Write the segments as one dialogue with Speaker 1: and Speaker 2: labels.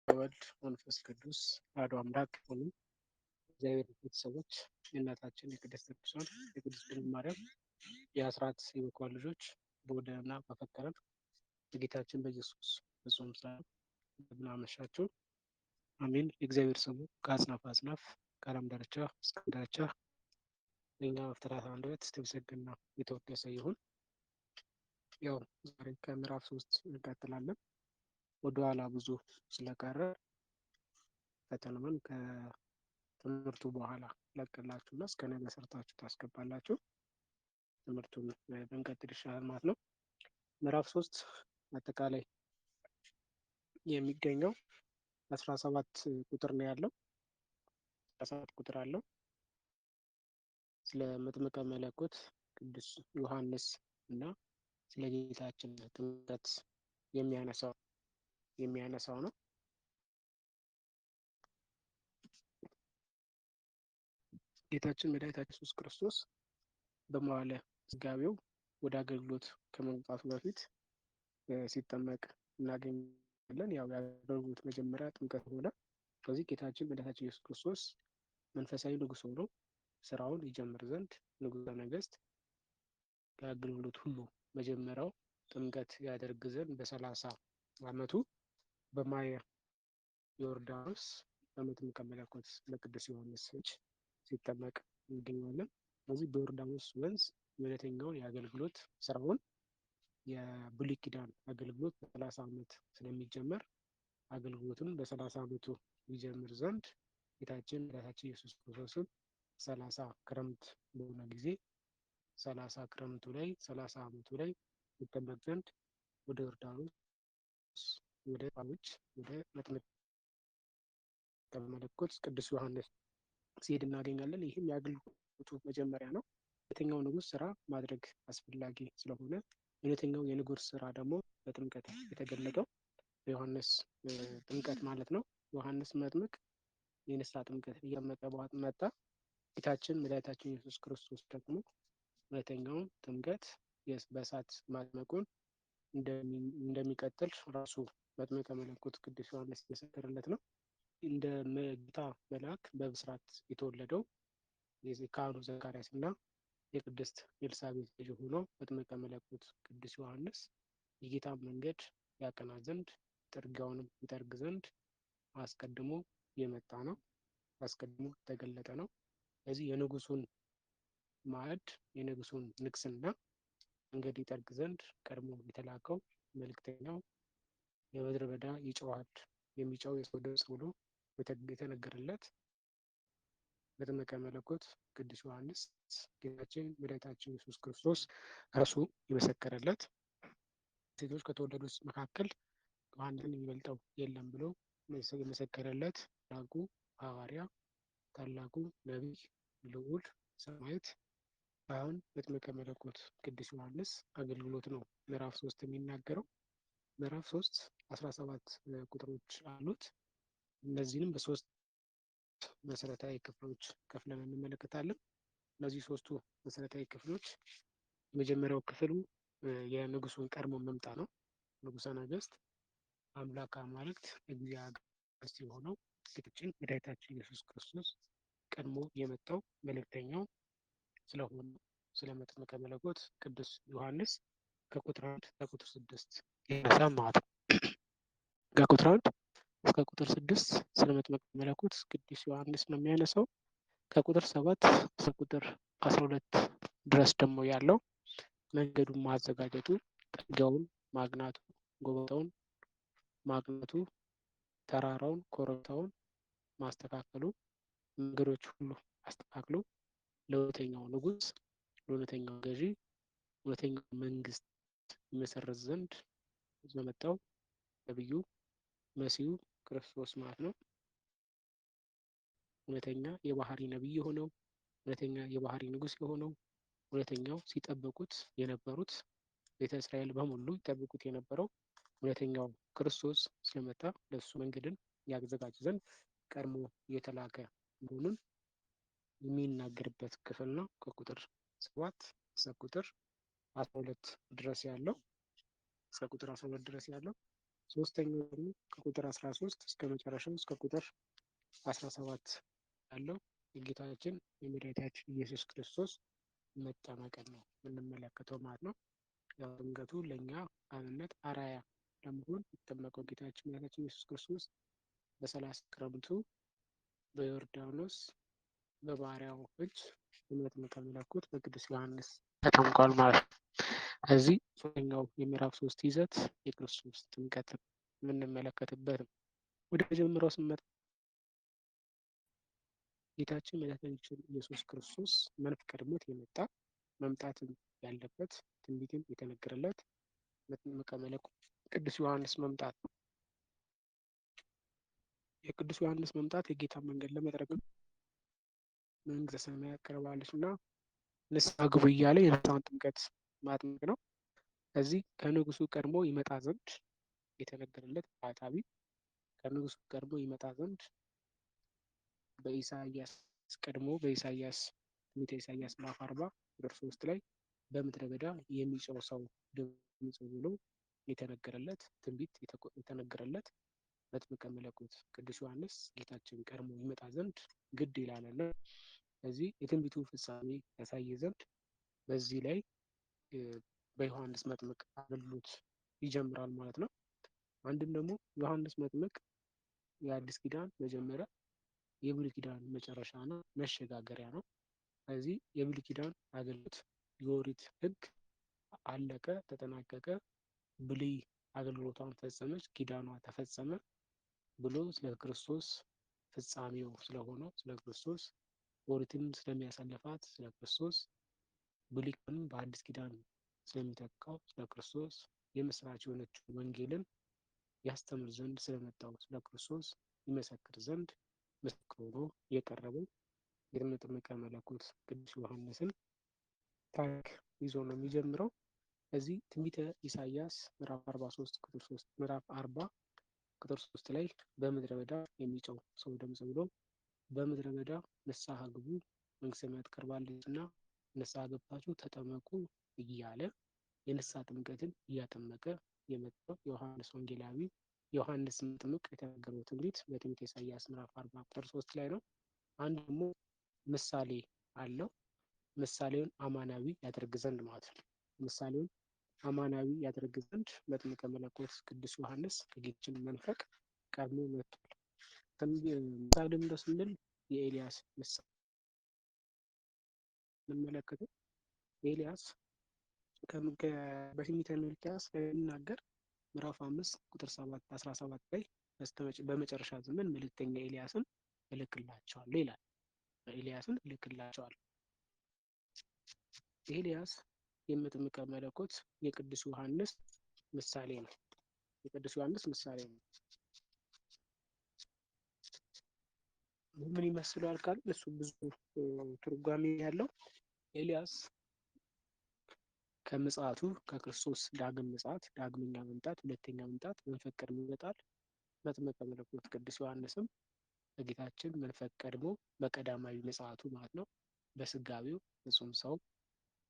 Speaker 1: ወልድ መንፈስ ቅዱስ አሐዱ አምላክ ሆኑ። እግዚአብሔር ቤተሰቦች የእናታችን የቅድስት ቅዱሳን የቅድስት ድንግል ማርያም የአስራት የበኩራት ልጆች በወደደንና በፈቀረን በጌታችን በኢየሱስ ፍጹም ሰላም እንደምን አመሻችሁ። አሜን። የእግዚአብሔር ስሙ ከአጽናፍ አጽናፍ ከዓለም ዳርቻ እስከ ዳርቻ ለእኛ መፍትራት አንደበት የተመሰገነና የተወደሰ ይሁን። ያው ዛሬ ከምዕራፍ 3 እንቀጥላለን። ወደኋላ ብዙ ስለቀረ ፈተናውን ከትምህርቱ በኋላ ለቅላችሁና እስከ ነገ ሰርታችሁ ታስገባላችሁ። ትምህርቱን ብንቀጥል ይሻላል ማለት ነው። ምዕራፍ 3 አጠቃላይ የሚገኘው 17 ቁጥር ነው ያለው። 17 ቁጥር አለው። ስለ መጥምቀ መለኮት ቅዱስ ዮሐንስ እና ስለ ጌታችን ጥምቀት የሚያነሳው ነው። ጌታችን መድኃኒታችን ኢየሱስ ክርስቶስ በመዋዕለ ሥጋዌው ወደ አገልግሎት ከመምጣቱ በፊት ሲጠመቅ እናገኛለን። ያው የአገልግሎት መጀመሪያ ጥምቀት ሆነ። ስለዚህ ጌታችን መድኃኒታችን ኢየሱስ ክርስቶስ መንፈሳዊ ንጉሥ ሆኖ ስራውን ይጀምር ዘንድ ንጉሠ ነገሥት ከአገልግሎት ሁሉ መጀመሪያው ጥምቀት ያደርግ ዘንድ በ30 ዓመቱ በማየ ዮርዳኖስ በመጥምቀ መለኮት በቅዱስ ዮሐንስ እጅ ሲጠመቅ እንገኛለን። ስለዚህ በዮርዳኖስ ወንዝ የሁለተኛውን የአገልግሎት ስራውን የብሉይ ኪዳን አገልግሎት በ30 ዓመት ስለሚጀመር አገልግሎቱን በ30 ዓመቱ ይጀምር ዘንድ ጌታችን መድኃኒታችን ኢየሱስ ክርስቶስን 30 ክረምት በሆነ ጊዜ 30 ክረምቱ ላይ 30 ዓመቱ ላይ ይጠመቅ ዘንድ ወደ ዮርዳኖስ ወደ ጳውሎስ ወደ መጥምቀ መለኮት ቅዱስ ዮሐንስ ሲሄድ እናገኛለን። ይህም የአገልግሎቱ መጀመሪያ ነው። ሁለተኛው ንጉሥ ስራ ማድረግ አስፈላጊ ስለሆነ የሁለተኛው የንጉሥ ስራ ደግሞ በጥምቀት የተገለጠው በዮሐንስ ጥምቀት ማለት ነው። ዮሐንስ መጥምቅ የንስሐ ጥምቀት እያመቀ መጣ። ጌታችን መድኃኒታችን ኢየሱስ ክርስቶስ ደግሞ ሁለተኛውን ጥምቀት በእሳት ማጥመቁን እንደሚቀጥል ራሱ መጥምቀ መለኮት ቅዱስ ዮሐንስ እየመሰከረለት ነው። እንደ ጌታ መልአክ በብስራት የተወለደው የካህኑ ዘካርያስ እና የቅድስት ኤልሳቤጥ ልጅ ሆኖ መጥምቀ መለኮት ቅዱስ ዮሐንስ የጌታን መንገድ ያቀና ዘንድ ጥርጊያውንም ይጠርግ ዘንድ አስቀድሞ የመጣ ነው። አስቀድሞ የተገለጠ ነው። ስለዚህ የንጉሱን ማዕድ የንጉሱን ንግስና መንገድ ይጠርግ ዘንድ ቀድሞ የተላከው መልእክተኛው የምድረ በዳ ይጮሃል የሚጮው የሰው ድምፅ ብሎ የተነገረለት መጥምቀ መለኮት ቅዱስ ዮሐንስ ጌታችን መድኃኒታችን ኢየሱስ ክርስቶስ ራሱ የመሰከረለት ሴቶች ከተወለዱት መካከል ዮሐንስን የሚበልጠው የለም ብሎ የመሰከረለት ታላቁ ሐዋርያ ታላቁ ነቢይ ልዑል ሰማዕት አሁን መጥምቀ መለኮት ቅዱስ ዮሐንስ አገልግሎት ነው ምዕራፍ 3 የሚናገረው። ምዕራፍ 3 17 ቁጥሮች አሉት። እነዚህንም በሶስት መሰረታዊ ክፍሎች ከፍለን እንመለከታለን። እነዚህ ሶስቱ መሰረታዊ ክፍሎች የመጀመሪያው ክፍሉ የንጉሱን ቀድሞ መምጣት ነው። ንጉሠ ነገሥት አምላከ አማልክት እግዚአብሔር የሆነው ጌታችን መድኃኒታችን ኢየሱስ ክርስቶስ ቀድሞ የመጣው መልእክተኛው ስለሆነ ስለ መጥምቀ መለኮት ቅዱስ ዮሐንስ ከቁጥር 1 እስከ ቁጥር 6 ይነሳል ማለት ነው። ከቁጥር 1 እስከ ቁጥር 6 ስለ መጥምቀ መለኮት ቅዱስ ዮሐንስ ነው የሚያነሳው። ከቁጥር 7 እስከ ቁጥር 12 ድረስ ደግሞ ያለው መንገዱን ማዘጋጀቱ፣ ጥርጊያውን ማቅናቱ፣ ጎባጣውን ማቅናቱ፣ ተራራውን ኮረብታውን ማስተካከሉ፣ መንገዶች ሁሉ አስተካክሎ ለሁለተኛው ንጉሥ ለሁለተኛው ገዢ ሁለተኛው መንግስት ይመሰረት ዘንድ በመጣው ነብዩ መሲሁ ክርስቶስ ማለት ነው። ሁለተኛ የባህሪ ነቢይ የሆነው ሁለተኛ የባህሪ ንጉሥ የሆነው ሁለተኛው ሲጠብቁት የነበሩት ቤተ እስራኤል በሙሉ ይጠብቁት የነበረው ሁለተኛው ክርስቶስ ስለመጣ ለሱ መንገድን ያዘጋጅ ዘንድ ቀድሞ የተላከ መሆኑን የሚናገርበት ክፍል ነው። ከቁጥር 7 እስከ ቁጥር 12 ድረስ ያለው ሶስተኛው ደግሞ ከቁጥር 13 እስከ መጨረሻው እስከ ቁጥር 17 ያለው የጌታችን የመድኃኒታችን ኢየሱስ ክርስቶስ መጠመቅን ነው የምንመለከተው ማለት ነው። ያው ጥምቀቱ ለእኛ አብነት አራያ ለመሆን የተጠመቀው ጌታችን መድኃኒታችን ኢየሱስ ክርስቶስ በ30 ክረምቱ በዮርዳኖስ በባሪያው እጅ በመጥምቀ መለኮት በቅዱስ ዮሐንስ ተጠምቋል ማለት ነው። ከዚህ ሶስተኛው የምዕራፍ 3 ይዘት የክርስቶስ ጥምቀት የምንመለከትበት ነው። ወደ መጀመሪያው ስንመጣ ጌታችን መድኃኒታችን ኢየሱስ ክርስቶስ መንፈስ ቀድሞት የመጣ መምጣትም ያለበት ትንቢትም የተነገረለት መጥምቀ መለኮት ቅዱስ ዮሐንስ መምጣት ነው። የቅዱስ ዮሐንስ መምጣት የጌታ መንገድ ለመጥረግም መንግሥተ ሰማያት ቀርባለች እና ንስሐ ግቡ እያለ የንስሐን ጥምቀት ማጥመቅ ነው። ከዚህ ከንጉሱ ቀድሞ ይመጣ ዘንድ የተነገረለት ባህታዊ ከንጉሱ ቀድሞ ይመጣ ዘንድ በኢሳያስ ቀድሞ በኢሳያስ ትንቢተ ኢሳያስ ምዕራፍ 40 ቁጥር 3 ላይ በምድረ በዳ የሚጮህ ሰው ድምፅ ብሎ የተነገረለት ትንቢት የተነገረለት መጥምቀ መለኮት ቅዱስ ዮሐንስ ጌታችን ቀድሞ ይመጣ ዘንድ ግድ ይላልና በዚህ የትንቢቱ ፍጻሜ ያሳይ ዘንድ በዚህ ላይ በዮሐንስ መጥምቅ አገልግሎት ይጀምራል ማለት ነው። አንድም ደግሞ ዮሐንስ መጥምቅ የአዲስ ኪዳን መጀመሪያ የብሉይ ኪዳን መጨረሻ ነው፣ መሸጋገሪያ ነው። ስለዚህ የብሉይ ኪዳን አገልግሎት የኦሪት ሕግ አለቀ፣ ተጠናቀቀ፣ ብሉይ አገልግሎቷን ፈጸመች፣ ኪዳኗ ተፈጸመ ብሎ ስለ ክርስቶስ ፍጻሜው ስለሆነው ስለ ክርስቶስ ኦሪትን ስለሚያሳልፋት ስለ ክርስቶስ ብሉይ ኪዳንን በአዲስ ኪዳን ስለሚተካው ስለ ክርስቶስ የምስራች የሆነችው ወንጌልን ያስተምር ዘንድ ስለመጣው ስለ ክርስቶስ ይመሰክር ዘንድ ምስክር ሆኖ የቀረበው የመጥምቀ መለኮት ቅዱስ ዮሐንስን ታሪክ ይዞ ነው የሚጀምረው። እዚህ ትንቢተ ኢሳያስ ምዕራፍ 43 ቁጥር 3 ምዕራፍ 40 ቁጥር 3 ላይ በምድረ በዳ የሚጮህ ሰው ድምፅ ብሎ በምድረ በዳ ንስሐ ግቡ መንግሥተ ሰማያት ቀርባለችና ንስሐ ገብታችሁ ተጠመቁ እያለ የንስሐ ጥምቀትን እያጠመቀ የመጣው ዮሐንስ ወንጌላዊ ዮሐንስ መጥምቅ የተናገረው ትንቢት በትንቢተ ኢሳያስ ምዕራፍ 40 ቁጥር 3 ላይ ነው። አንድ ደግሞ ምሳሌ አለው። ምሳሌውን አማናዊ ያደርግ ዘንድ ማለት ነው። ምሳሌውን አማናዊ ያደርግ ዘንድ መጥምቀ መለኮት ቅዱስ ዮሐንስ ከጌታችን መንፈቅ ቀድሞ መጥቷል። ምሳሌ ምንድነው ስንል የኤልያስ ምሳሌ እንመለከተው። ኤልያስ በትንቢተ ሚልክያስ ስለሚናገር ምዕራፍ 5 ቁጥር 17 ላይ በመጨረሻ ዘመን መልእክተኛ ኤልያስን እልክላቸዋለሁ ይላል። ኤልያስን እልክላቸዋለሁ። ኤልያስ የመጥምቀ መለኮት የቅዱስ ዮሐንስ ምሳሌ ነው። የቅዱስ ዮሐንስ ምሳሌ ነው። ምን ይመስለዋል ካል እሱ ብዙ ትርጓሜ ያለው ኤልያስ ከምጽአቱ ከክርስቶስ ዳግም ምጽአት ዳግመኛ መምጣት ሁለተኛ መምጣት መንፈቅ ቀድሞ ይመጣል። መጥምቀ መለኮት ቅዱስ ዮሐንስም በጌታችን መንፈቅ ቀድሞ በቀዳማዊ ምጽአቱ ማለት ነው በስጋዌው ፍጹም ሰው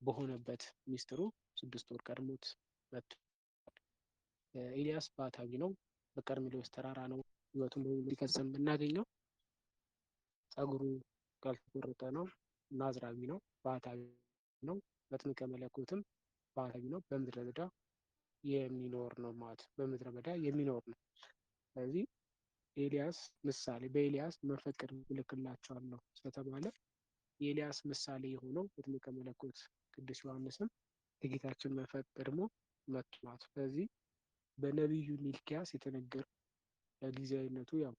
Speaker 1: በሆነበት ሚስጥሩ 6 ወር ቀድሞት መጥቷል። ኤልያስ ባህታዊ ነው። በቀርሜሎስ ተራራ ነው ሕይወቱን ሊፈጽም የምናገኘው። ጸጉሩ ያልተቆረጠ ነው። ናዝራዊ ነው። ባህታዊ ነው። መጥምቀ መለኮትም ባህታዊ ነው። በምድረ በዳ የሚኖር ነው ማለት በምድረ በዳ የሚኖር ነው። ስለዚህ ኤልያስ ምሳሌ በኤልያስ መንፈቅ ቀድሞ እልክላቸዋለሁ ስለተባለ የኤልያስ ምሳሌ የሆነው መጥምቀ መለኮት ቅዱስ ዮሐንስም የጌታችን መንፈቅ ቀድሞ መጥቷል። ስለዚህ በነቢዩ ሚልክያስ የተነገረው ለጊዜያዊነቱ ያው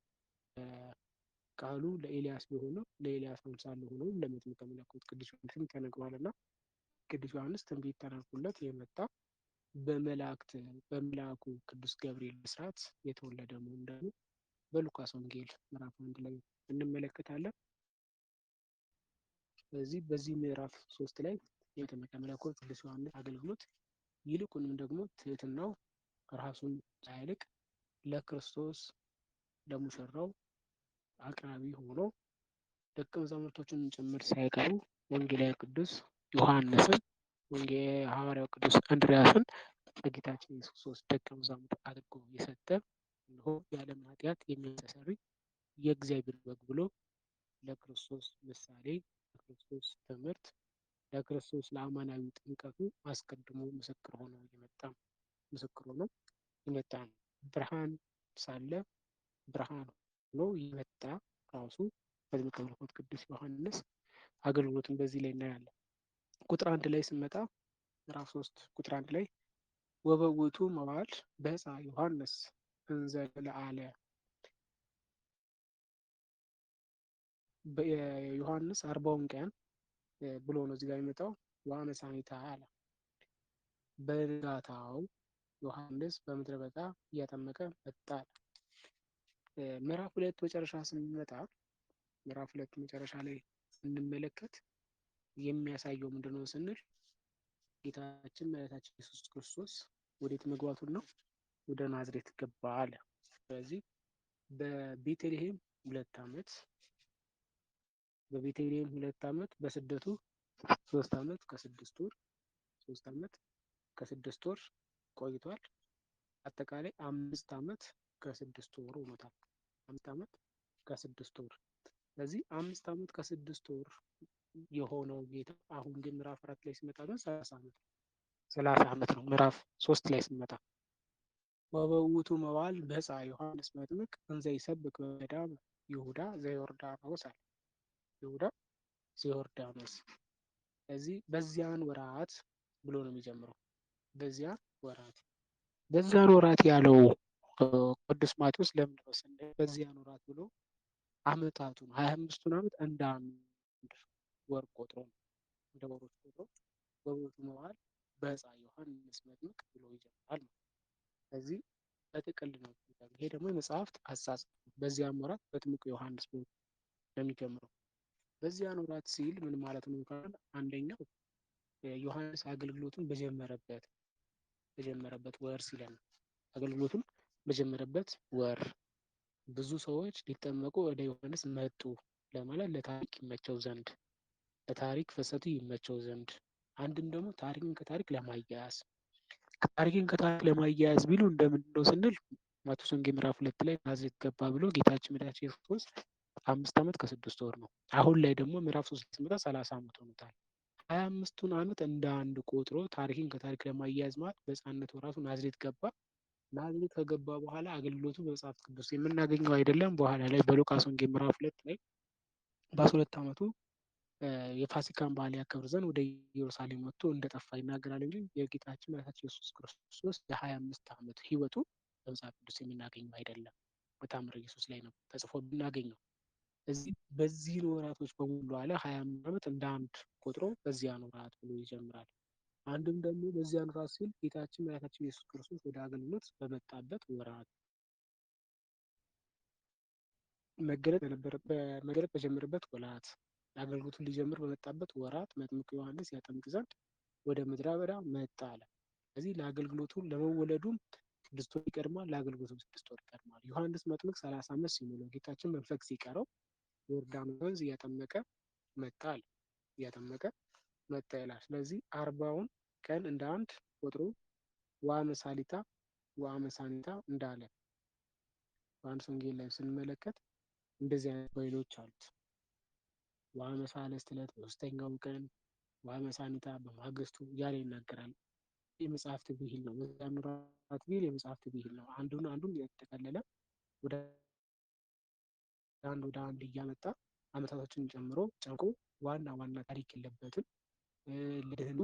Speaker 1: ቃሉ ለኤልያስ ቢሆንም ለኤልያስ አምሳል ሆኖ ለመጥምቀ መለኮት ቅዱስ ዮሐንስም ተነግሯልና ቅዱስ ዮሐንስ ትንቢት ተነግሮለት የመጣ በመልአኩ ቅዱስ ገብርኤል ብስራት የተወለደ መሆኑን ደግሞ በሉቃስ ወንጌል ምዕራፍ 1 ላይ እንመለከታለን። ስለዚህ በዚህ ምዕራፍ 3 ላይ የመጥምቀ መለኮት ቅዱስ ዮሐንስ አገልግሎት ይልቁንም ደግሞ ትህትናው ራሱን ሳይልቅ ለክርስቶስ ለሙሽራው አቅራቢ ሆኖ ደቀ መዛሙርቶችን ጭምር ሳይቀሩ ወንጌላዊ ቅዱስ ዮሐንስን ሐዋርያው ቅዱስ እንድርያስን ለጌታችን ኢየሱስ ክርስቶስ ደቀ መዛሙርት አድርጎ የሰጠ እነሆ የዓለም ኃጢአት የሚያስተሰርይ የእግዚአብሔር በግ ብሎ ለክርስቶስ ምሳሌ፣ ለክርስቶስ ትምህርት፣ ለክርስቶስ ለአማናዊ ጥምቀቱ አስቀድሞ ምስክር ሆኖ የመጣ ነው። ብርሃን ሳለ ብርሃን ሆኖ የመጣ ራሱ መጥምቀ መለኮት ቅዱስ ዮሐንስ አገልግሎትን በዚህ ላይ እናያለን። ቁጥር 1 ላይ ስንመጣ ምዕራፍ 3 ቁጥር 1 ላይ ወበውእቱ መዋዕል በዕፀ ዮሐንስ እንዘ ለዓለ ዮሐንስ 40ውን ቀን ብሎ ነው እዚህ ጋር የሚመጣው። ወአመሳኒታ አለ። በንጋታው ዮሐንስ በምድረ በዳ እያጠመቀ መጣ። ምዕራፍ 2 መጨረሻ ስንመጣ ምዕራፍ 2 መጨረሻ ላይ ስንመለከት የሚያሳየው ምንድነው ስንል ጌታችን መድኃኒታችን ኢየሱስ ክርስቶስ ወዴት መግባቱን ነው? ወደ ናዝሬት ገባ አለ። ስለዚህ በቤተልሔም 2 ዓመት በስደቱ 3 ዓመት ከ6 ወር ቆይቷል። አጠቃላይ 5 ዓመት ከ6 ወር ሆኖታል። 5 ዓመት ከ6 ወር። ስለዚህ 5 ዓመት ከ6 ወር የሆነው ጌታ አሁን ግን ምዕራፍ 4 ላይ ሲመጣ ግን 30 ዓመት ነው። ምዕራፍ 3 ላይ ሲመጣ ወበውእቱ መዋዕል በዕፀ ዮሐንስ መጥምቅ እንዘ ይሰብክ በገዳመ ይሁዳ ዘዮርዳኖስ አለ። ይሁዳ ዘዮርዳኖስ። ስለዚህ በዚያን ወራት ብሎ ነው የሚጀምረው። በዚያን ወራት ያለው ቅዱስ ማቴዎስ ለምን ነው ስንል በዚያን ወራት ብሎ ዓመታቱን 25ቱን ዓመት እንደ አንድ ወር ቆጥሮ ነው እንደ ወሮች ቆጥሮ ወበውእቱ መዋዕል በዕፀ ዮሐንስ መጥምቅ ብሎ ይጀምራል። ስለዚህ በጥቅል ነው። ይሄ ደግሞ የመጽሐፍት አጻጻፍ በዚያም ወራት በጥምቁ ዮሐንስ ብሎ ነው የሚጀምረው። በዚያን ወራት ሲል ምን ማለት ነው ካል አንደኛው ዮሐንስ አገልግሎቱን በጀመረበት ወር ሲለን አገልግሎቱን በጀመረበት ወር ብዙ ሰዎች ሊጠመቁ ወደ ዮሐንስ መጡ ለማለት ለታሪክ ይመቸው ዘንድ ለታሪክ ፍሰቱ ይመቸው ዘንድ አንድም ደግሞ ታሪክን ከታሪክ ለማያያዝ ቢሉ እንደምንድን ነው ስንል ማቴዎስ ወንጌል ምዕራፍ 2 ላይ ናዝሬት ገባ ብሎ ጌታችን መድኃኒታችን ኢየሱስ ክርስቶስ 5 ዓመት ከ6 ወር ነው። አሁን ላይ ደግሞ ምዕራፍ 3 ሲመጣ 30 ዓመት ሆኖታል። 25ቱን ዓመት እንደ አንድ ቆጥሮ ታሪክን ከታሪክ ለማያያዝ ማለት በሕፃንነት ወራቱ ናዝሬት ገባ። ናዝሬት ከገባ በኋላ አገልግሎቱ በመጽሐፍ ቅዱስ የምናገኘው አይደለም። በኋላ ላይ በሉቃስ ወንጌል ምዕራፍ 2 ላይ በ12 ዓመቱ የፋሲካን በዓል ያከብር ዘንድ ወደ ኢየሩሳሌም ወጥቶ እንደጠፋ ይናገራል እንጂ የጌታችን መድኃኒታችን ኢየሱስ ክርስቶስ የ25 ዓመት ሕይወቱ በመጽሐፍ ቅዱስ የምናገኘው አይደለም። በታምረ ኢየሱስ ላይ ነው ተጽፎ የምናገኘው። በዚህን ወራቶች በሙሉ አለ 25 ዓመት እንደ አንድ ቆጥሮ በዚያን ወራት ብሎ ይጀምራል። አንድም ደግሞ በዚያን ወራት ሲል ጌታችን መድኃኒታችን ኢየሱስ ክርስቶስ ወደ አገልግሎት በመጣበት ወራት መገለጥ በጀመረበት ወራት አገልግሎቱን ሊጀምር በመጣበት ወራት መጥምቁ ዮሐንስ ያጠምቅ ዘንድ ወደ ምድረ በዳ መጣ አለ። ስለዚህ ለአገልግሎቱ ለመወለዱም 6 ወር ይቀድማል፣ ለአገልግሎቱም 6 ወር ይቀድማል። ዮሐንስ መጥምቅ 30 ዓመት ሲሞላው ጌታችን መንፈቅ ሲቀረው ዮርዳኖስ ወንዝ እያጠመቀ መጣ ይላል። ስለዚህ 40ውን ቀን እንደ አንድ ቆጥሮ ወአመሳኒታ እንዳለ ዮሐንስ ወንጌል ላይ ስንመለከት እንደዚህ አይነት ባይሎች አሉት። ወአመሳለስት ዕለት በሶስተኛው ቀን ወአመሳኒታ በማግስቱ እያለ ይናገራል። የመጽሐፍት ብሂል ነው። መዛሙራት ቢል የመጽሐፍት ብሂል ነው። አንዱን እያጠቃለለ ወደ አንድ እያመጣ አመታቶችን ጨምሮ ጨምቆ ዋና ታሪክ የለበትን ለድህኑ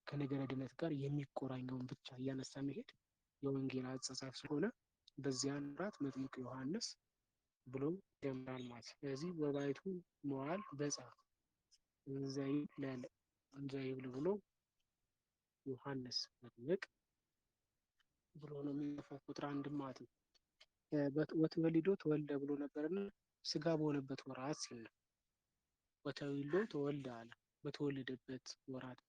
Speaker 1: ከነገረ ድነት ጋር የሚቆራኘውን ብቻ እያነሳ መሄድ የወንጌል አጻጻፍ ስለሆነ በዚያን ወራት መጥምቁ ዮሐንስ ብሎ ይጀምራል ማለት። ስለዚህ ወባይቱ መዋዕል በዕፀ እንዘይብል ብሎ ዮሐንስ መጥምቅ ብሎ ነው የሚጽፈው ቁጥር 1 ማለት ነው። ወትወልዶ ተወልደ ብሎ ነበርና ስጋ በሆነበት ወራት ሲል ነው። ወተወልዶ ተወልደ አለ። በተወለደበት ወራት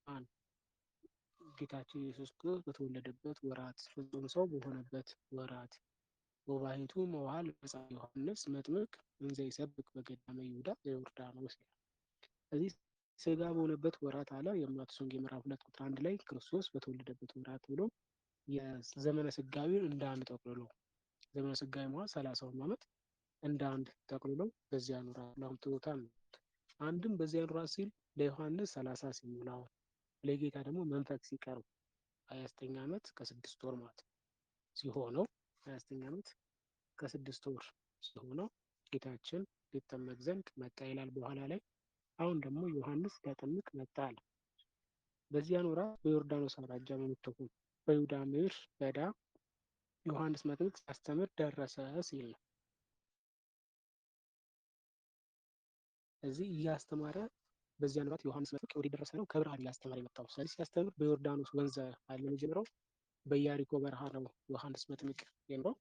Speaker 1: ጌታችን ኢየሱስ ክርስቶስ በተወለደበት ወራት ፍጹም ሰው በሆነበት ወራት ወባይቱ መዋዕል በዕፀ ዮሐንስ መጥምቅ እንዘ ይሰብክ በገዳመ ይሁዳ ዘዮርዳኖስ ይላል። ስለዚህ ስጋ በሆነበት ወራት አለ። የማቴዎስ ወንጌል ምዕራፍ 2 ቁጥር 1 ላይ ክርስቶስ በተወለደበት ወራት ብሎ የዘመነ ስጋዊን እንደ አንድ ጠቅልሎ ዘመነ ስጋዊ ማለት 30ውን ዓመት እንደ አንድ ጠቅልሎ በዚያ ኑሯል አምጥቶታል። አንድም በዚያ ኑሯል ሲል ለዮሐንስ 30 ሲሞላው ለጌታ ደግሞ መንፈቅ ሲቀርብ 29 ዓመት ከ6 ወር ማለት ሲሆነው 29 ዓመት ከ6 ወር ሲሆነው ጌታችን ሊጠመቅ ዘንድ መጣ ይላል በኋላ ላይ። አሁን ደግሞ ዮሐንስ ሊያጠምቅ መጣ አለ። በዚያን ወራት በዮርዳኖስ አውራጃ በምትሆን በይሁዳ ምድረ በዳ ዮሐንስ መጥምቅ ሲያስተምር ደረሰ ሲል ነው። እዚህ እያስተማረ በዚያን ወራት ዮሐንስ መጥምቅ ወደ ደረሰ ነው ከብርሃን እያስተማረ የመጣው። ስለዚህ ሲያስተምር በዮርዳኖስ ወንዝ አለ የሚጀምረው በኢያሪኮ በረሃ ነው ዮሐንስ መጥምቅ የኖረው።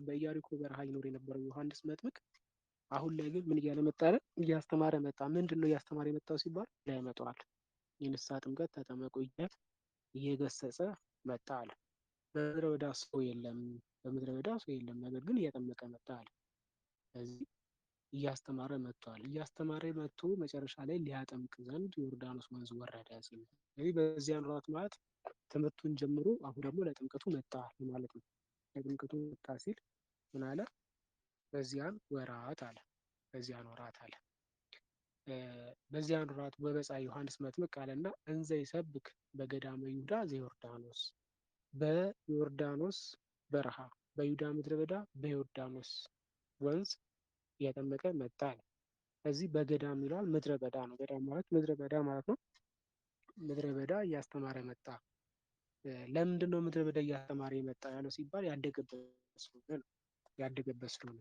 Speaker 1: በኢያሪኮ በረሃ ይኖር የነበረው ዮሐንስ መጥምቅ አሁን ላይ ግን ምን እያለ መጣ? እያስተማረ መጣ። ምንድን ነው እያስተማረ የመጣው ሲባል ያመጣዋል። የንስሐ ጥምቀት ተጠመቁ እያለ እየገሰጸ መጣ አለ። በምድረ በዳ ሰው የለም፣ በምድረ በዳ ሰው የለም፣ ነገር ግን እያጠመቀ መጣ አለ። ስለዚህ እያስተማረ መጥቷል። እያስተማረ መጥቶ መጨረሻ ላይ ሊያጠምቅ ዘንድ ዮርዳኖስ ወንዝ ወረደ ሲል ስለዚህ በዚያን ወራት ማለት ትምህርቱን ጀምሮ አሁን ደግሞ ለጥምቀቱ መጣ ማለት ነው። ለጥምቀቱ መጣ ሲል ምን አለ? በዚያን ወራት አለ። በዚያን ወራት አለ። በዚያን ወራት ወበፃ ዮሐንስ መጥምቅ አለና እንዘ ይሰብክ በገዳመ ይሁዳ ዘዮርዳኖስ በዮርዳኖስ በረሃ በይሁዳ ምድረ በዳ በዮርዳኖስ ወንዝ እያጠመቀ መጣ አለ። እዚህ በገዳም ይላል፣ ምድረ በዳ ነው። ገዳም ማለት ምድረ በዳ ማለት ነው። ምድረ በዳ እያስተማረ መጣ። ለምንድን ነው ምድረ በዳ እያስተማረ የመጣ ያለው ሲባል ያደገበት ስለሆነ ነው። ያደገበት ስለሆነ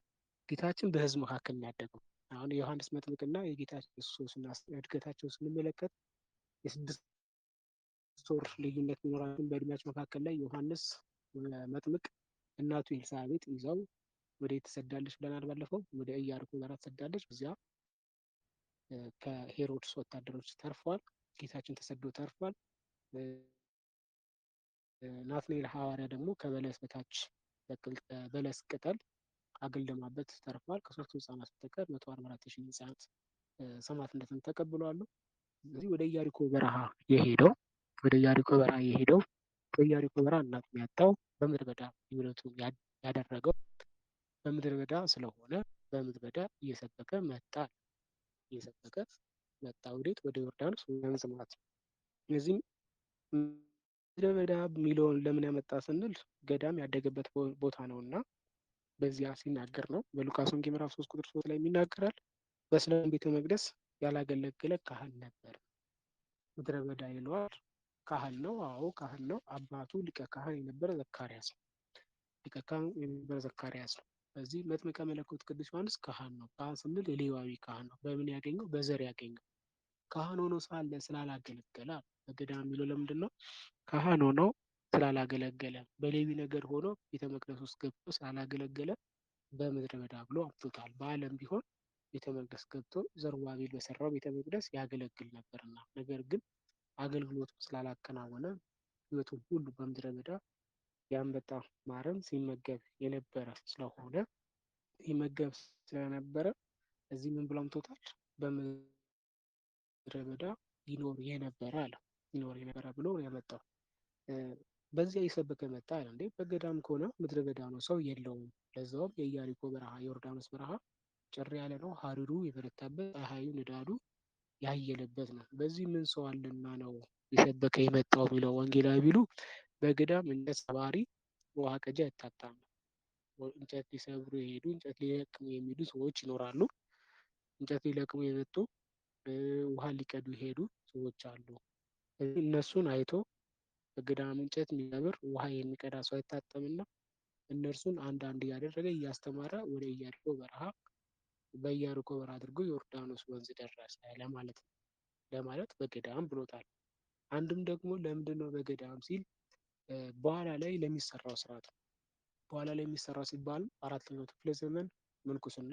Speaker 1: ጌታችን በሕዝብ መካከል ነው ያደገው። አሁን የዮሐንስ መጥምቅና የጌታችን ክርስቶስና እድገታቸው ስንመለከት የ6 ወር ልዩነት ቢኖራቸውም በእድሜያቸው መካከል ላይ ዮሐንስ መጥምቅ እናቱ ኤልሳቤጥ ይዘው ወደ ትሰዳለች ብለናል ባለፈው። ወደ ኢያሪኮ ጋር ትሰዳለች። እዚያ ከሄሮድስ ወታደሮች ተርፏል። ጌታችን ተሰዶ ተርፏል። ናትናኤል ሐዋርያ ደግሞ ከበለስ በታች በለስ ቅጠል አገልድማበት ተርፏል። ከ3 ህፃናት በስተቀር 144,000 ህፃናት ሰማዕትነትን ተቀብለዋል። ስለዚህ ወደ ኢያሪኮ በረሃ የሄደው በኢያሪኮ በረሃ እናቱን ያጣው በምድረ በዳ ህይወቱን ያደረገው በምድረ በዳ ስለሆነ በምድረ በዳ እየሰበከ መጣ። ወዴት? ወደ ዮርዳኖስ ወንዝ ማለት ነው። እነዚህም ምድረ በዳ የሚለውን ለምን ያመጣ ስንል ገዳም ያደገበት ቦታ ነው እና በዚያ ሲናገር ነው። በሉቃስ ወንጌል ምዕራፍ 3 ቁጥር 3 ላይ ይናገራል። በሰሎሞን ቤተ መቅደስ ያላገለገለ ካህን ነበር። ምድረ በዳ ይለዋል። ካህን ነው። አዎ ካህን ነው። አባቱ ሊቀ ካህን የነበረ ዘካርያስ ነው። ሊቀ ካህን የነበረ ዘካርያስ ነው። በዚህ መጥምቀ መለኮት ቅዱስ ዮሐንስ ካህን ነው። ካህን ስንል የሌዋዊ ካህን ነው። በምን ያገኘው? በዘር ያገኘው። ካህን ሆኖ ሳለ ስላላገለገለ በገዳም የሚለው ለምንድን ነው? ካህን ሆኖ ስላላገለገለ በሌዊ ነገድ ሆኖ ቤተ መቅደስ ውስጥ ገብቶ ስላላገለገለ በምድረ በዳ ብሎ አምጥቶታል። በዓለም ቢሆን ቤተ መቅደስ ገብቶ ዘሩባቤል በሰራው ቤተ መቅደስ ያገለግል ነበርና፣ ነገር ግን አገልግሎቱ ስላላከናወነ ሕይወቱን ሁሉ በምድረ በዳ የአንበጣ ማረም ሲመገብ የነበረ ስለሆነ ይመገብ ስለነበረ እዚህ ምን ብሎ አምጥቶታል? በምድረ በዳ ይኖር የነበረ አለ። ይኖር የነበረ ብሎ ያመጣው በዚያ እየሰበከ መጣ አለ። እንዴ በገዳም ከሆነ ምድረ በዳ ነው፣ ሰው የለውም። ለዛውም የኢያሪኮ በረሃ ዮርዳኖስ በረሃ ጭር ያለ ነው። ሀሩሩ የበረታበት ፀሐዩ ንዳዱ ያየለበት ነው። በዚህ ምን ሰው አለና ነው የሰበከ የመጣው የሚለው ወንጌላዊ ቢሉ በገዳም እንጨት ሰባሪ ውሃ ቀጃ አይታጣም። እንጨት ሊሰብሩ የሄዱ እንጨት ሊለቅሙ የሚሄዱ ሰዎች ይኖራሉ። እንጨት ሊለቅሙ የመጡ ውሃ ሊቀዱ የሄዱ ሰዎች አሉ። እነሱን አይቶ በገዳም እንጨት የሚሰብር ውሃ የሚቀዳ ሰው አይታጠምና እነርሱን አንዳንድ እያደረገ እያስተማረ ወደ ኢያሪኮ በረሃ በኢያሪኮ በረሃ አድርጎ ዮርዳኖስ ወንዝ ደረሰ ለማለት ነው። ለማለት በገዳም ብሎታል። አንድም ደግሞ ለምንድን ነው በገዳም ሲል በኋላ ላይ ለሚሰራው ስርዓት ነው። በኋላ ላይ የሚሰራው ሲባል 4ኛው ክፍለ ዘመን ምንኩስና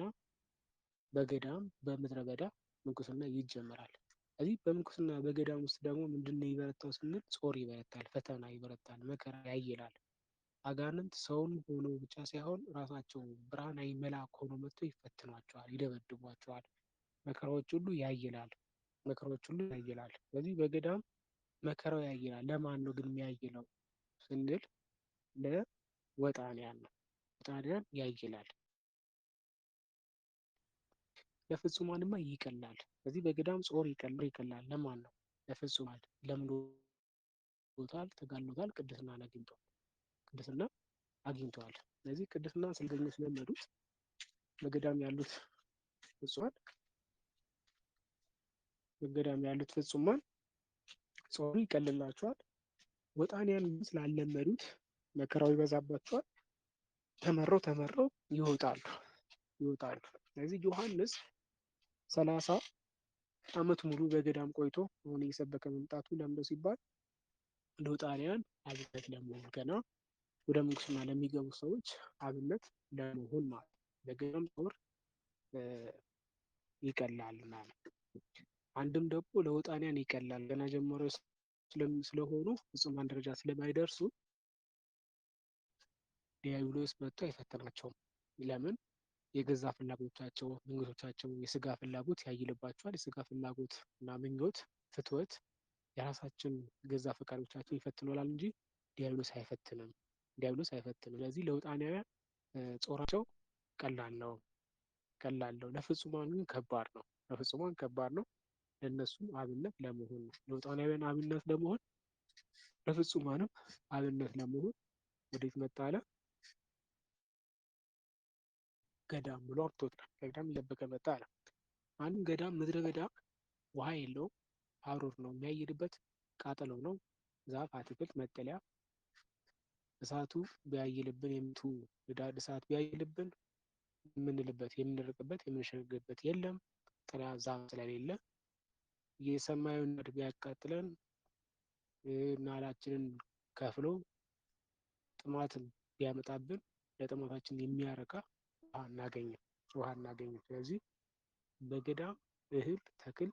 Speaker 1: በገዳም በምድረ በዳ ምንኩስና ይጀመራል። እዚህ በምንኩስና በገዳም ውስጥ ደግሞ ምንድን ነው ይበረታው ስንል ጾር ይበረታል፣ ፈተና ይበረታል፣ መከራ ያይላል። አጋንንት ሰውን ሆኖ ብቻ ሳይሆን ራሳቸው ብርሃናዊ መልአክ ሆኖ መጥቶ ይፈትኗቸዋል፣ ይደበድቧቸዋል። መከራዎች ሁሉ ያይላል። ስለዚህ በገዳም መከራው ያይላል። ለማን ነው ግን የሚያይለው ስንል ለወጣንያን ነው። ወጣንያን ያይላል፣ ለፍጹማንማ ይቀላል። ስለዚህ በገዳም ጾር ይቀላል። ለማን ነው? ለፍጹማን። ለምዶታል፣ ተጋድሎታል፣ ቅድስናን አግኝቷል። ቅድስና አግኝተዋል። ስለዚህ ቅድስናን ስለገኙ ስለለመዱት በገዳም ያሉት ፍጹማን ጾሩ ይቀልላቸዋል። ወጣንያን ስላለመዱት መከራው ይበዛባቸዋል። ተመረው ይወጣሉ። ስለዚህ ዮሐንስ 30 ዓመት ሙሉ በገዳም ቆይቶ አሁን እየሰበከ መምጣቱ ለምንድነው ሲባል ለወጣንያን አብነት ለመሆን ገና ወደ ምንኩስና ለሚገቡ ሰዎች አብነት ለመሆን ማለት ነው። በገዳም ጾር ይቀላልና አንድም ደግሞ ለወጣንያን ይቀላል። ገና ጀምሮ ስለሆኑ ፍጹማን ደረጃ ስለማይደርሱ ዲያብሎስ መጥቶ አይፈተናቸውም። ለምን? የገዛ ፍላጎቻቸው፣ ምኞቶቻቸው፣ የስጋ ፍላጎት ያይልባቸዋል። የስጋ ፍላጎት እና ምኞት፣ ፍትወት የራሳችን ገዛ ፈቃዶቻችን ይፈትኑናል እንጂ ዲያብሎስ አይፈትንም። ስለዚህ ለወጣንያን ጾራቸው ቀላል ነው። ለፍጹማን ግን ከባድ ነው። ለእነሱም አብነት ለመሆን ነው። ለወጣንያን አብነት ለመሆን ለፍጹማንም አብነት ለመሆን ወዴት መጣ አለ? ገዳም ብሎ አምጥቶታል። ገዳም እየሰበከ መጣ አለ። አንድም ገዳም ምድረ በዳ ውሃ የለውም፣ ሀሩር ነው የሚያይልበት፣ ቃጠሎ ነው፣ ዛፍ አትክልት መጠለያ። እሳቱ ቢያይልብን እሳት ቢያይልብን የምንልበት የምንርቅበት የምንሸግበት የለም፣ ጥላ ዛፍ ስለሌለ። የሰማዩን ነድ ቢያቃጥለን ናላችንን ከፍሎ ጥማትን ቢያመጣብን ለጥማታችን የሚያረካ ውሃ እናገኝም። ስለዚህ በገዳም እህል ተክል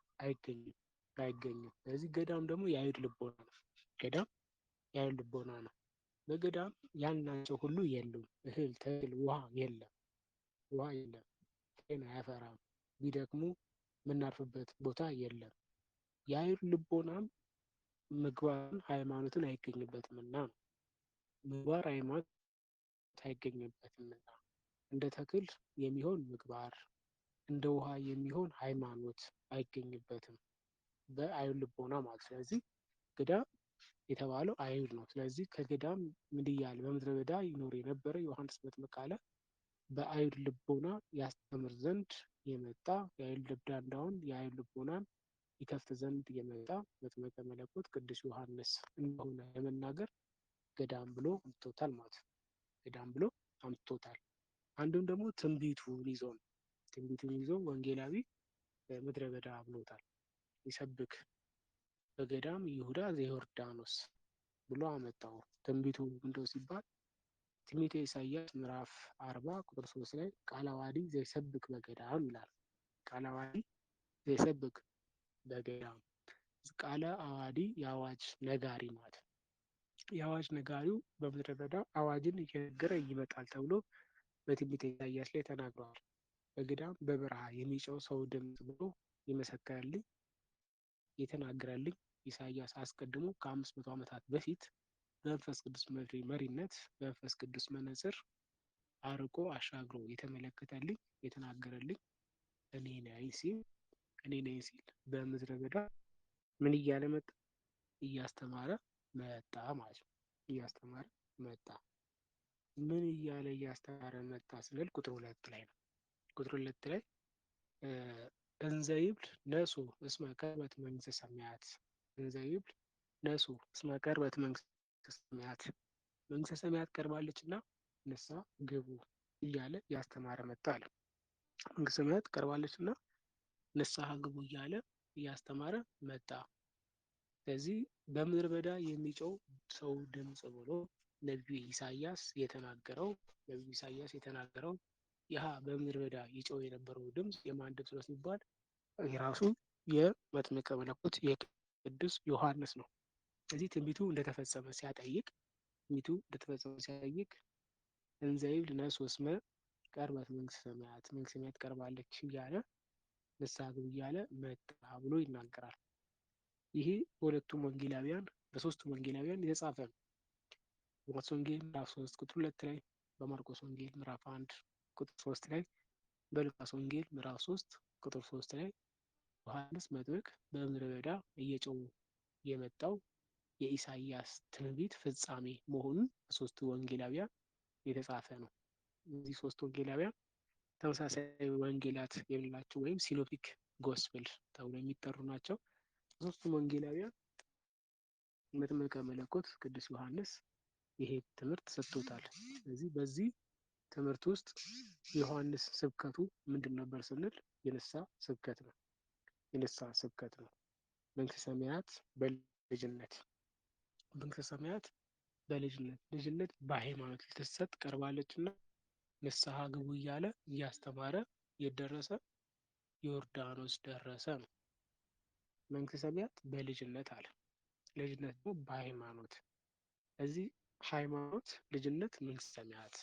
Speaker 1: አይገኝም። ስለዚህ ገዳም ደግሞ የአይሁድ ልቦና ነው። በገዳም ያልናቸው ሁሉ የሉም። እህል ተክል ውሃ የለም። ፍሬን አያፈራም። ቢደክሙ የምናርፍበት ቦታ የለም። የአይሁድ ልቦናም ምግባርን ሃይማኖትን አይገኝበትምና ነው። ምግባር ሃይማኖት አይገኝበትምና እንደ ተክል የሚሆን ምግባር፣ እንደ ውሃ የሚሆን ሃይማኖት አይገኝበትም በአይሁድ ልቦና ማለት። ስለዚህ ገዳም የተባለው አይሁድ ነው። ስለዚህ ከገዳም ምን እያለ በምድረ በዳ ይኖር የነበረ ዮሐንስ መጥምቅ አለ በአይሁድ ልቦና ያስተምር ዘንድ የመጣ የአይሁድ ልብዳንዳውን የአይሁድ ልቦናን ይከፍት ዘንድ የመጣ መጥምቀ መለኮት ቅዱስ ዮሐንስ እንደሆነ ለመናገር ገዳም ብሎ አምጥቶታል ማለት ነው። አንዱም ደግሞ ትንቢቱን ይዞ ወንጌላዊ ምድረ በዳ ብሎታል። ይሰብክ በገዳም ይሁዳ ዘዮርዳኖስ ብሎ አመጣው። ትንቢቱ እንደው ሲባል ትንቢተ ኢሳይያስ ምዕራፍ 40 ቁጥር 3 ላይ ቃለ ዓዋዲ ዘይሰብክ በገዳም ይላል። ቃለ ዓዋዲ ዘይሰብክ በገዳም። ቃለ ዓዋዲ የአዋጅ ነጋሪ ማለት ነው። የአዋጅ ነጋሪው በምድረ በዳ አዋጅን እየነገረ ይመጣል ተብሎ በትንቢተ ኢሳይያስ ላይ ተናግሯል። በገዳም በበረሃ የሚጮህ ሰው ድምፅ ብሎ የመሰከረልኝ የተናገረልኝ ኢሳይያስ አስቀድሞ ከ500 ዓመታት በፊት በመንፈስ ቅዱስ መሪነት በመንፈስ ቅዱስ መነጽር አርቆ አሻግሮ የተመለከተልኝ የተናገረልኝ እኔ ነኝ ሲል በምድረ በዳ ምን እያለ መጣ? እያስተማረ መጣ ማለት ነው። ምን እያለ እያስተማረ መጣ ስንል ቁጥር 2 ላይ ነው። ቁጥር 2 ላይ እንዘ ይብል ነሱ እስመ ቀርበት መንግሥተ ሰማያት መንግሥተ ሰማያት ቀርባለችና ንስሐ ግቡ እያለ እያስተማረ መጣ አለ። መንግሥተ ሰማያት ቀርባለችና ንስሐ ግቡ እያለ እያስተማረ መጣ። ስለዚህ በምድረ በዳ የሚጮህ ሰው ድምፅ ብሎ ነቢዩ ኢሳይያስ የተናገረው ያ በምድረ በዳ ይጮህ የነበረው ድምፅ የማን ድምፅ ነው ሲባል የራሱ የመጥምቀ መለኮት የቅዱስ ዮሐንስ ነው። ስለዚህ ትንቢቱ እንደተፈጸመ ሲያጠይቅ እንዘ ይብል ነሱ እስመ ቀርበት መንግሥተ ሰማያት ቀርባለች እያለ ንስሐ ግቡ እያለ መጣ ብሎ ይናገራል። ይሄ በሶስቱም ወንጌላውያን የተጻፈ ነው። በማቴዎስ ወንጌል ምዕራፍ 3 ቁጥር 2 ላይ፣ በማርቆስ ወንጌል ምዕራፍ 1 ቁጥር 3 ላይ፣ በሉቃስ ወንጌል ምዕራፍ 3 ቁጥር 3 ላይ ዮሐንስ መጥምቅ በምድረ በዳ እየጮሁ የመጣው የኢሳይያስ ትንቢት ፍጻሜ መሆኑን በሶስቱ ወንጌላውያን የተጻፈ ነው። እነዚህ ሶስት ወንጌላውያን ተመሳሳይ ወንጌላት የምንላቸው ወይም ሲኖፕቲክ ጎስፕል ተብሎ የሚጠሩ ናቸው። ሶስቱም ወንጌላውያን መጥምቀ መለኮት ቅዱስ ዮሐንስ ይሄ ትምህርት ሰጥቶታል። ስለዚህ በዚህ ትምህርት ውስጥ የዮሐንስ ስብከቱ ምንድን ነበር ስንል የንስሐ ስብከት ነው። የንስሐ ስብከት ነው። መንግሥተ ሰማያት በልጅነት መንግሥተ ሰማያት በልጅነት ልጅነት በሃይማኖት ልትሰጥ ቀርባለችና ንስሐ ግቡ እያለ እያስተማረ የደረሰ ዮርዳኖስ ደረሰ ነው። መንግሥተ ሰማያት በልጅነት አለ። ልጅነት ደግሞ በሃይማኖት። እዚህ ሃይማኖት፣ ልጅነት፣ መንግሥተ ሰማያት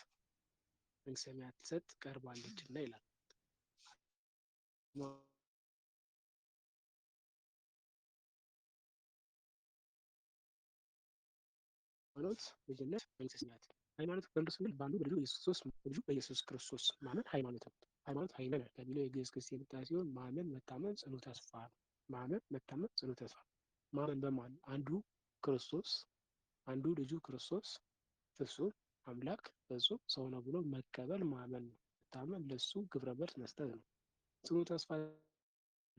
Speaker 1: ልትሰጥ ቀርባለችና ይላል። ሃይማኖት፣ ልጅነት፣ መንግሥተ ሰማያት። ሃይማኖት በምንድን ስንል በአንዱ በልጁ በኢየሱስ ክርስቶስ ማመን ሃይማኖት ነው። ሃይማኖት ሀይመነ ከሚለው የግዕዝ ግስ የመጣ ሲሆን ማመን፣ መታመን፣ ጽኑ ተስፋ ነው። ማመን፣ መታመን፣ ጽኑ ተስፋ። ማመን በማን? አንዱ ክርስቶስ፣ አንዱ ልጁ ክርስቶስ ፍጹም አምላክ ፍጹም ሰው ነው ብሎ መቀበል ማመን ነው። መታመን ለሱ ግብረ መልስ መስጠት ነው። ጽኑ ተስፋ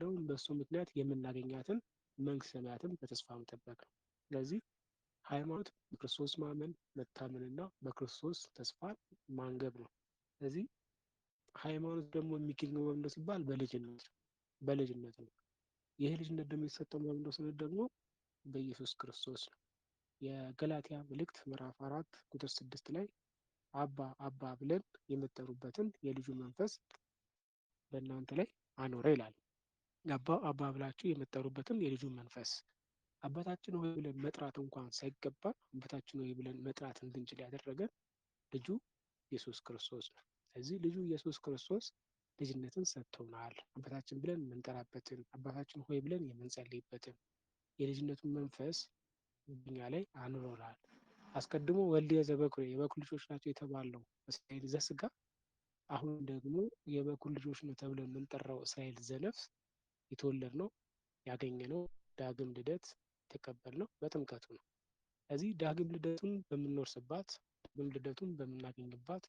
Speaker 1: ደግሞ በሱ ምክንያት የምናገኛትን መንግሥተ ሰማያትን በተስፋ መጠበቅ ነው። ስለዚህ ሃይማኖት በክርስቶስ ማመን መታመንና በክርስቶስ ተስፋ ማንገብ ነው። ስለዚህ ሃይማኖት ደግሞ የሚገኘው በምንድነው ሲባል በልጅነት ነው። ይህ ልጅነት ደግሞ የተሰጠው በምንድነው ስንል ደግሞ በኢየሱስ ክርስቶስ ነው። የገላትያ መልእክት ምዕራፍ 4 ቁጥር 6 ላይ አባ አባ ብለን የምትጠሩበትን የልጁ መንፈስ በእናንተ ላይ አኖረ ይላል። አባ አባ ብላችሁ የምትጠሩበትን የልጁ መንፈስ አባታችን ሆይ ብለን መጥራት እንኳን ሳይገባ አባታችን ሆይ ብለን መጥራት እንድንችል ያደረገን ልጁ ኢየሱስ ክርስቶስ ነው። ስለዚህ ልጁ ኢየሱስ ክርስቶስ ልጅነትን ሰጥቶናል። አባታችን ብለን የምንጠራበትን፣ አባታችን ሆይ ብለን የምንጸልይበትን የልጅነቱን መንፈስ እኛ ላይ አኑሮናል። አስቀድሞ ወልድየ ዘበኩር የበኩር ልጆች ናቸው የተባለው እስራኤል ዘስጋ፣ አሁን ደግሞ የበኩር ልጆች ነው ተብለን የምንጠራው እስራኤል ዘነፍስ የተወለድነው ያገኘነው ዳግም ልደት የተቀበልነው በጥምቀቱ ነው። እዚህ ዳግም ልደቱን በምንወርስባት፣ ዳግም ልደቱን በምናገኝባት፣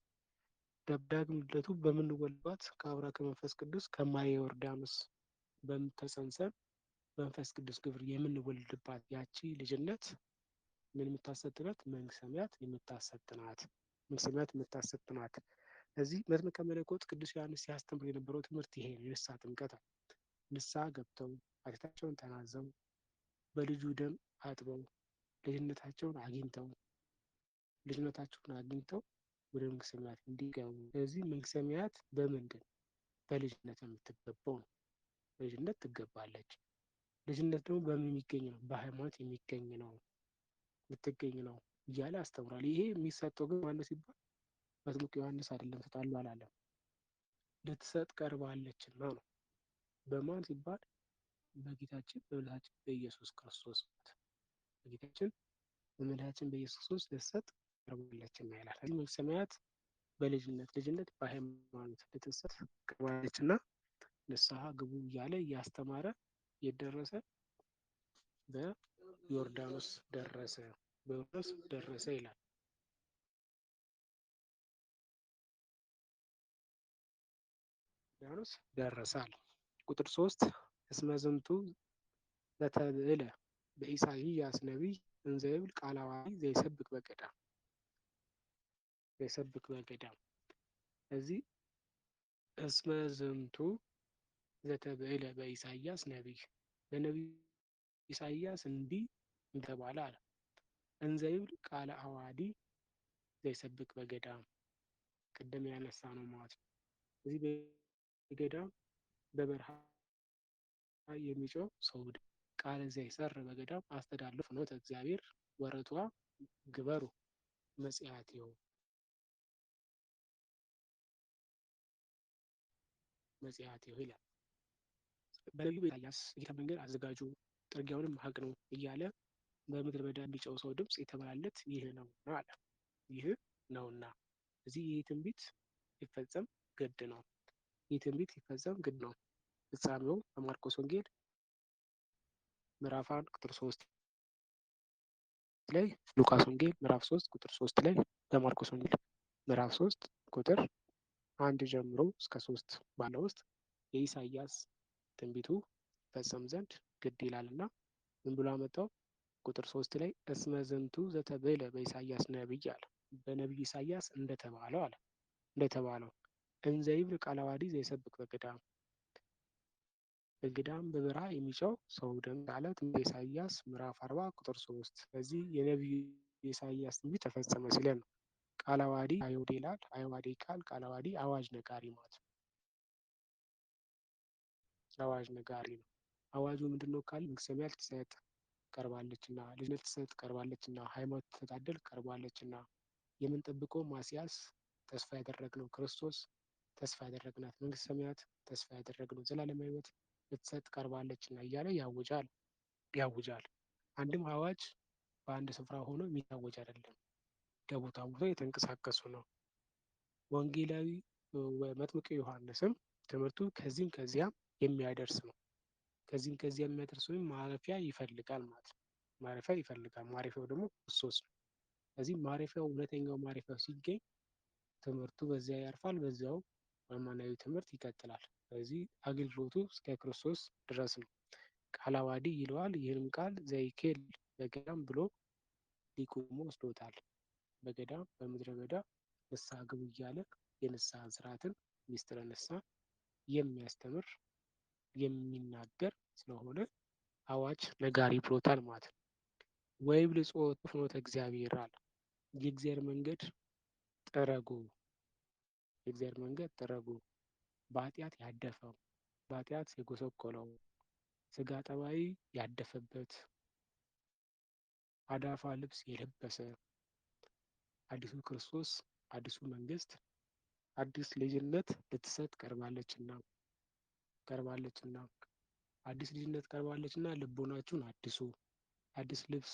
Speaker 1: ዳግም ልደቱ በምንወልድባት ከአብራ ከመንፈስ ቅዱስ ከማየ ዮርዳኖስ በምትጸንሰን መንፈስ ቅዱስ ግብር የምንወልድባት ያቺ ልጅነት ምን የምታሰጥናት? መንግሥተ ሰማያት የምታሰጥናት። መንግሥተ ሰማያት የምታሰጥናት። እዚህ መጥምቀ መለኮት ቅዱስ ዮሐንስ ሲያስተምር የነበረው ትምህርት ይሄ ነው። የንስሐ ጥምቀት ንስሐ ገብተው ኃጢአታቸውን ተናዘው በልጁ ደም አጥበው ልጅነታቸውን አግኝተው ወደ መንግሥተ ሰማያት እንዲገቡ። ስለዚህ መንግሥተ ሰማያት በምንድን? በልጅነት የምትገባው ነው። በልጅነት ትገባለች። ልጅነት ደግሞ በምን የሚገኝ ነው? በሃይማኖት የሚገኝ ነው የምትገኝ ነው እያለ አስተምሯል። ይሄ የሚሰጠው ግን ማነው ሲባል መጥምቁ ዮሐንስ አይደለም፣ ሰጣሉ አላለም። ልትሰጥ ቀርባለችና ነው። በማን ሲባል በጌታችን በመድኃኒታችን በኢየሱስ ክርስቶስ በጌታችን በመድኃኒታችን በኢየሱስ ክርስቶስ ልትሰጥ ቀርባለችና ይላል። መንግሥተ ሰማያት በልጅነት ልጅነት በሃይማኖት ልትሰጥ ቀርባለችና ንስሐ ግቡ እያለ እያስተማረ የደረሰ በዮርዳኖስ ደረሰ ይላል። ዮርዳኖስ ደረሳል። ቁጥር 3 እስመ ዝንቱ ዘተብዕለ በኢሳይያስ ነቢይ እንዘ ይብል ቃለ አዋዲ ዘይሰብክ በገዳም። እዚህ እስመ ዝንቱ ዘተብዕለ በኢሳይያስ ነቢይ በነቢዩ ኢሳይያስ እንዲህ ተባለ አለ። እንዘ ይብል ቃለ አዋዲ ዘይሰብክ በገዳም ቅድም ያነሳ ነው ማለት ነው። እዚህ በገዳም በበረሃ የሚጮህ ሰው ቃለ ዘይሰር በገዳም አስተዳልፍ ፍኖተ እግዚአብሔር ወረቷ ግበሩ መጽያትዮ ይላል። በነቢዩ ኢሳይያስ ጌታ መንገድ አዘጋጁ ጥርጊያውንም አቅኑ እያለ በምድረ በዳ የሚጮህ ሰው ድምፅ የተባለለት ይህ ነው አለ። ይህ ነውና። እዚህ ይህ ትንቢት ሊፈጸም ግድ ነው። ይህ ትንቢት ሊፈጸም ግድ ነው። ፍጻሜው በማርቆስ ወንጌል ምዕራፍ 1 ቁጥር 3 ላይ፣ ሉቃስ ወንጌል ምዕራፍ 3 ቁጥር 3 ላይ፣ በማርቆስ ወንጌል ምዕራፍ 3 ቁጥር 1 ጀምሮ እስከ 3 ባለው ውስጥ የኢሳይያስ ትንቢቱ ይፈጸም ዘንድ ግድ ይላልና ምን ብሎ አመጣው? ቁጥር 3 ላይ እስመ ዝንቱ ዘተብዕለ በኢሳይያስ ነቢይ አለ። በነቢዩ ኢሳይያስ እንደተባለው አለ እንደተባለው እንዘ ይብል ቃለ ዓዋዲ ዘይሰብክ በገዳም በገዳም በበረሃ የሚጮህ ሰው ድምፅ አለ። ትንቢተ ኢሳይያስ ምዕራፍ 40 ቁጥር 3። ስለዚህ የነቢዩ ኢሳይያስ ትንቢት ተፈጸመ ሲለን ነው። ቃለ ዓዋዲ አይሁድ ይላል። አይሁድ ቃል ቃለ ዓዋዲ አዋጅ ነጋሪ ማለት ነው። አዋጅ ነጋሪ ነው። አዋጁ ምንድን ነው ካል መንግሥተ ሰማያት ልትሰጥ ቀርባለችና፣ ልጅነት ልትሰጥ ቀርባለችና፣ ሃይማኖት ልትታደል ቀርባለችና፣ የምንጠብቀው ማስያስ ተስፋ ያደረግነው ክርስቶስ ተስፋ ያደረግናት መንግሥተ ሰማያት ተስፋ ያደረግነው ዘላለማዊ ሕይወት ልትሰጥ ቀርባለችና እያለ ያውጃል። አንድም አዋጅ በአንድ ስፍራ ሆኖ የሚታወጅ አይደለም። ከቦታ ቦታ የተንቀሳቀሱ ነው። ወንጌላዊ መጥምቁ ዮሐንስም ትምህርቱ ከዚህም ከዚያም የሚያደርስ ነው። ከዚህም ከዚያ የሚያደርስ ወይም ማረፊያ ይፈልጋል ማለት ነው። ማረፊያ ይፈልጋል። ማረፊያው ደግሞ ክርስቶስ ነው። ስለዚህ ማረፊያው እውነተኛው ማረፊያው ሲገኝ ትምህርቱ በዚያ ያርፋል። በዚያው ሃይማኖታዊ ትምህርት ይቀጥላል። ስለዚህ አገልግሎቱ እስከ ክርስቶስ ድረስ ነው። ቃለ ዓዋዲ ይለዋል። ይህንም ቃል ዘይኬል በገዳም ብሎ ሊቁ ወስዶታል። በገዳም በምድረ በዳ ንስሐ ግቡ እያለ የንስሐ ስርዓትን ሚስጥረ ንስሐ የሚያስተምር የሚናገር ስለሆነ አዋጅ ነጋሪ ብሎታል ማለት ነው። ወይብል ጾቱ ፍኖተ እግዚአብሔር አለ። የእግዚአብሔር መንገድ ጥረጉ፣ የእግዚአብሔር መንገድ ጥረጉ። በኃጢአት ያደፈው በኃጢአት የጎሰቆለው ስጋ ጠባይ ያደፈበት አዳፋ ልብስ የለበሰ አዲሱ ክርስቶስ አዲሱ መንግስት አዲስ ልጅነት ልትሰጥ ቀርባለችና አዲስ ልጅነት ቀርባለችና ልቦናችሁን አድሱ። አዲስ ልብስ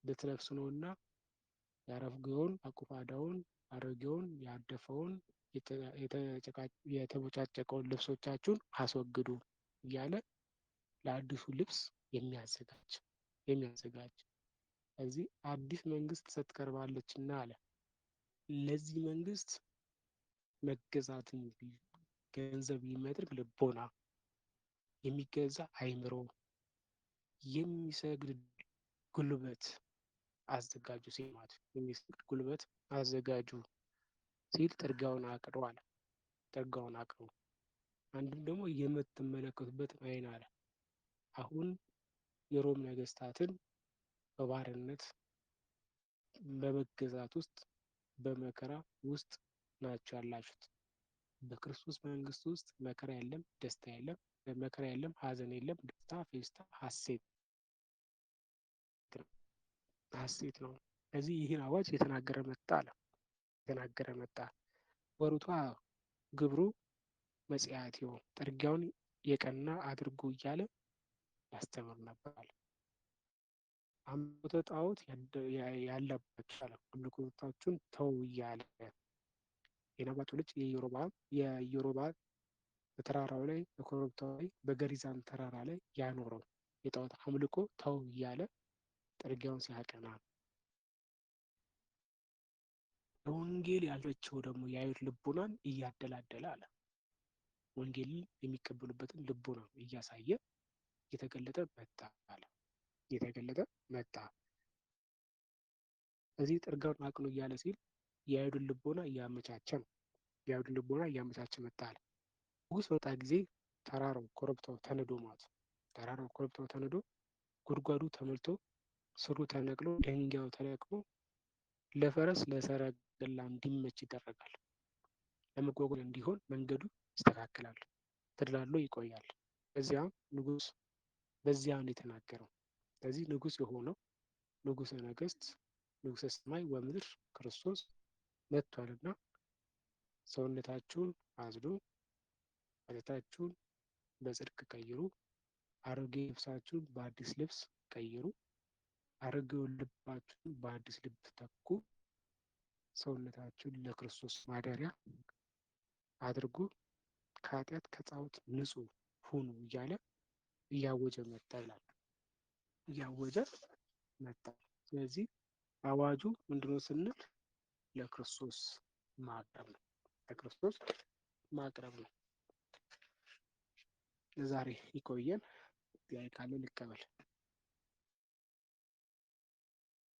Speaker 1: ልትለብሱ ነውና ያረፈውን አቁፋዳውን አሮጌውን ያደፈውን የተቦጫጨቀውን ልብሶቻችሁን አስወግዱ እያለ ለአዲሱ ልብስ የሚያዘጋጅ እዚህ አዲስ መንግስት ትሰጥ ቀርባለችና አለ። ለዚህ መንግስት መገዛትን ገንዘብ የሚያደርግ ልቦና፣ የሚገዛ አይምሮ፣ የሚሰግድ ጉልበት አዘጋጁ ሲል ማለት የሚሰግድ ጉልበት አዘጋጁ ሲል ጥርጊያውን አቅዱ አለ። ጥርጊያውን አቅዱ። አንድም ደግሞ የምትመለከቱበት አይን አለ። አሁን የሮም ነገስታትን በባርነት በመገዛት ውስጥ በመከራ ውስጥ ናቸው ያላችሁት። በክርስቶስ መንግስት ውስጥ መከራ የለም፣ ደስታ የለም። መከራ የለም፣ ሀዘን የለም። ደስታ፣ ፌስታ፣ ሀሴት ነው። ስለዚህ ይህን አዋጅ የተናገረ መጣ። ወሩቷ ግብሩ መጽያትዮ ጥርጊያውን የቀና አድርጉ እያለ ያስተምር ነበራል። አምልኮተ ጣዖት ያለባችሁ አለ። አምልኮታችሁን ተው እያለ የናባጡ ልጅ የኢዮሮብዓም በተራራው ላይ በኮረብታው ላይ በገሪዛን ተራራ ላይ ያኖረው የጣዖት አምልኮ ተው እያለ ጥርጊያውን ሲያቀና፣ በወንጌል ያልተመቸው ደግሞ የአይሁድ ልቡናን እያደላደለ አለ። ወንጌልን የሚቀበሉበትን ልቡና እያሳየ እየተገለጠ መጣ። እዚህ ጥርጊያውን አቅኑ እያለ ሲል የአይሁድን ልቦና እያመቻቸ መጣ አለ። ንጉሥ በመጣ ጊዜ ተራራው ኮረብታው ተንዶ ጉድጓዱ ተሞልቶ ስሩ ተነቅሎ ድንጋዩ ተለቅሞ ለፈረስ ለሰረገላ እንዲመች ይደረጋል። ለመጓጓዝ እንዲሆን መንገዱ ይስተካከላል፣ ተደላድሎ ይቆያል። በዚያም ንጉሥ በዚያ ነው የተናገረው። ስለዚህ ንጉሥ የሆነው ንጉሠ ነገሥት ንጉሠ ሰማይ ወምድር ክርስቶስ መጥቷልና ሰውነታችሁን አጽዱ፣ ኃጢአታችሁን በጽድቅ ቀይሩ፣ አሮጌ ልብሳችሁን በአዲስ ልብስ ቀይሩ፣ አሮጌውን ልባችሁን በአዲስ ልብ ተኩ፣ ሰውነታችሁን ለክርስቶስ ማደሪያ አድርጉ፣ ከኃጢአት ከጣዖት ንጹሕ ሁኑ እያለ እያወጀ መጣ ይላል። እያወጀ መጣ። ስለዚህ አዋጁ ምንድነው ስንል ለክርስቶስ ማቅረብ ነው። ለክርስቶስ ማቅረብ ነው። ለዛሬ ይቆየን። ጥያቄ ካለ ልቀበል።